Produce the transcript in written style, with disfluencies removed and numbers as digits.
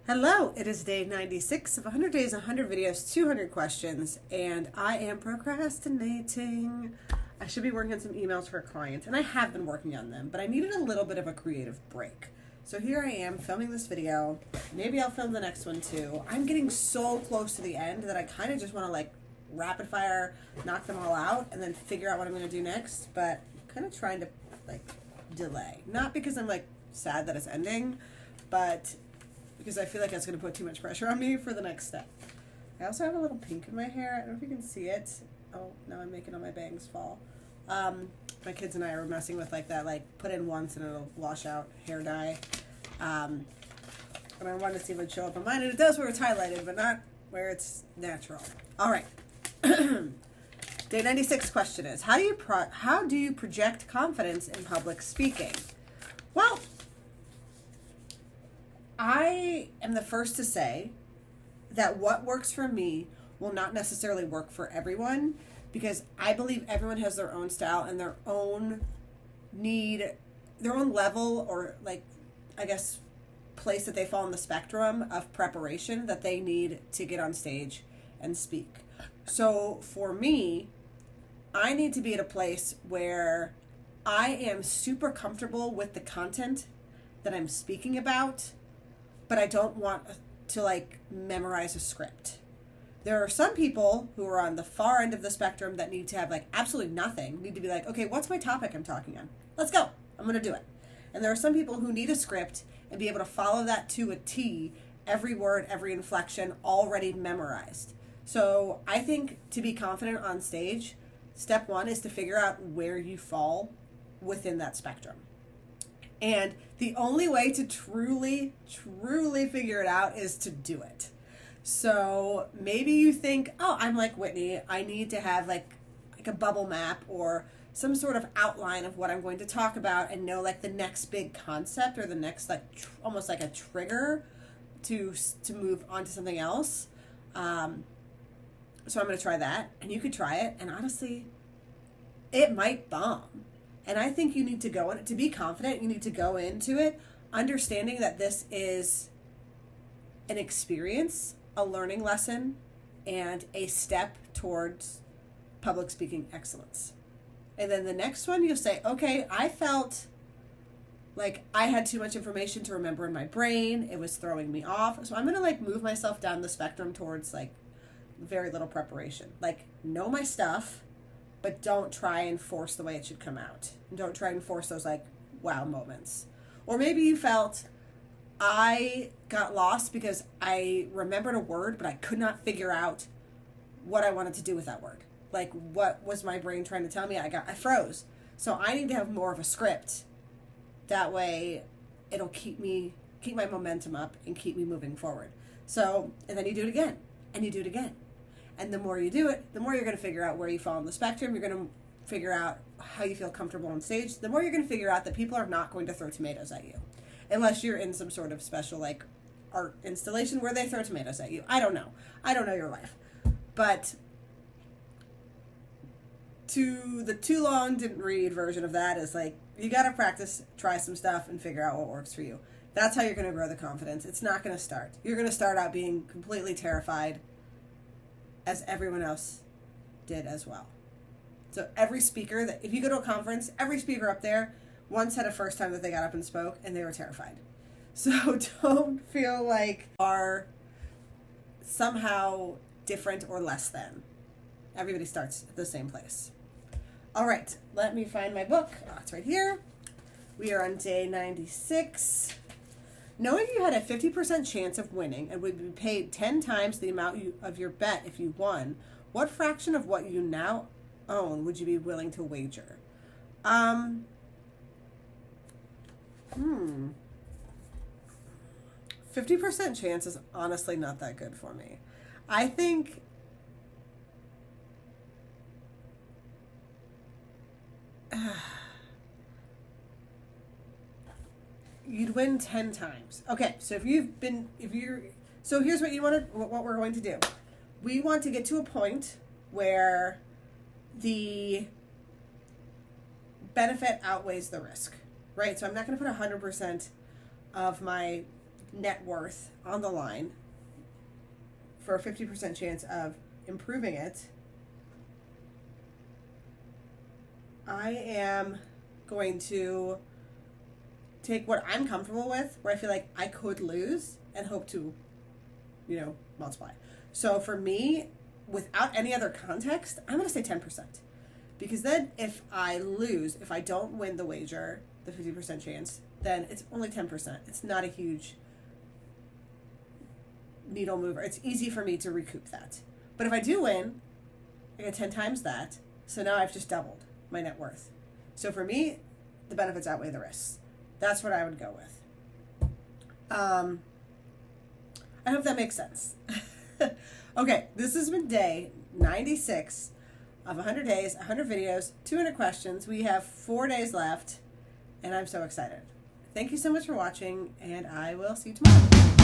Hello, it is day 96 of 100 days, 100 videos, 200 questions, and I am procrastinating. I should be working on some emails for a client, and I have been working on them, but I needed a little bit of a creative break. So here I am filming this video. Maybe I'll film the next one too. I'm getting so close to the end that I kind of just want to rapid fire knock them all out and then figure out what I'm going to do next, but kind of trying to delay. Not because I'm sad that it's ending, but because I feel like that's going to put too much pressure on me for the next step. I also have a little pink in my hair. I don't know if you can see it. Oh, now I'm making all my bangs fall. My kids and I are messing with that, put in once and it'll wash out hair dye. And I wanted to see if it would show up on mine, and it does where it's highlighted, but not where it's natural. All right. Day 96 question is, how do you project confidence in public speaking? Well, I am the first to say that what works for me will not necessarily work for everyone, because I believe everyone has their own style and their own need, their own level, or place that they fall on the spectrum of preparation that they need to get on stage and speak. So for me, I need to be at a place where I am super comfortable with the content that I'm speaking about, but I don't want to memorize a script. There are some people who are on the far end of the spectrum that need to have absolutely nothing, need to be okay, what's my topic I'm talking on? Let's go. I'm going to do it. And there are some people who need a script and be able to follow that to a T, every word, every inflection already memorized. So I think to be confident on stage, step one is to figure out where you fall within that spectrum. And the only way to truly figure it out is to do it. So maybe you think, oh, I'm like Whitney. I need to have like a bubble map or some sort of outline of what I'm going to talk about and know the next big concept or the next almost like a trigger to move on to something else. So I'm going to try that, and you could try it. And honestly, it might bomb. And I think you need to go in to be confident. You need to go into it understanding that this is an experience, a learning lesson, and a step towards public speaking excellence. And then the next one, you'll say, okay, I felt like I had too much information to remember in my brain. It was throwing me off. So I'm going to move myself down the spectrum towards very little preparation. Know my stuff, but don't try and force the way it should come out. Don't try and force those wow moments. Or maybe you felt I got lost because I remembered a word, but I could not figure out what I wanted to do with that word. What was my brain trying to tell me? I froze. So I need to have more of a script. That way it'll keep my momentum up and keep me moving forward. So, and then you do it again, and you do it again. And the more you do it, the more you're going to figure out where you fall on the spectrum. You're going to figure out how you feel comfortable on stage. The more you're going to figure out that people are not going to throw tomatoes at you. Unless you're in some sort of special art installation where they throw tomatoes at you. I don't know. I don't know your life. But to the too long didn't read version of that is you got to practice, try some stuff, and figure out what works for you. That's how you're going to grow the confidence. It's not going to start. You're going to start out being completely terrified, as everyone else did as well. So every speaker if you go to a conference, every speaker up there once had a first time that they got up and spoke and they were terrified. So don't feel are somehow different or less than. Everybody starts at the same place. All right, let me find my book. Oh, it's right here. We are on day 96. Knowing you had a 50% chance of winning and would be paid 10 times the amount of your bet if you won, what fraction of what you now own would you be willing to wager? 50% chance is honestly not that good for me. I think you'd win 10 times. Okay, so so here's what we're going to do. We want to get to a point where the benefit outweighs the risk, right? So I'm not going to put 100% of my net worth on the line for a 50% chance of improving it, I am going to take what I'm comfortable with, where I feel like I could lose, and hope to, multiply. So for me, without any other context, I'm going to say 10%. Because then if I lose, if I don't win the wager, the 50% chance, then it's only 10%. It's not a huge needle mover. It's easy for me to recoup that. But if I do win, I get 10 times that. So now I've just doubled my net worth. So for me, the benefits outweigh the risks. That's what I would go with. I hope that makes sense. Okay, this has been day 96 of 100 days, 100 videos, 200 questions. We have 4 days left, and I'm so excited. Thank you so much for watching, and I will see you tomorrow.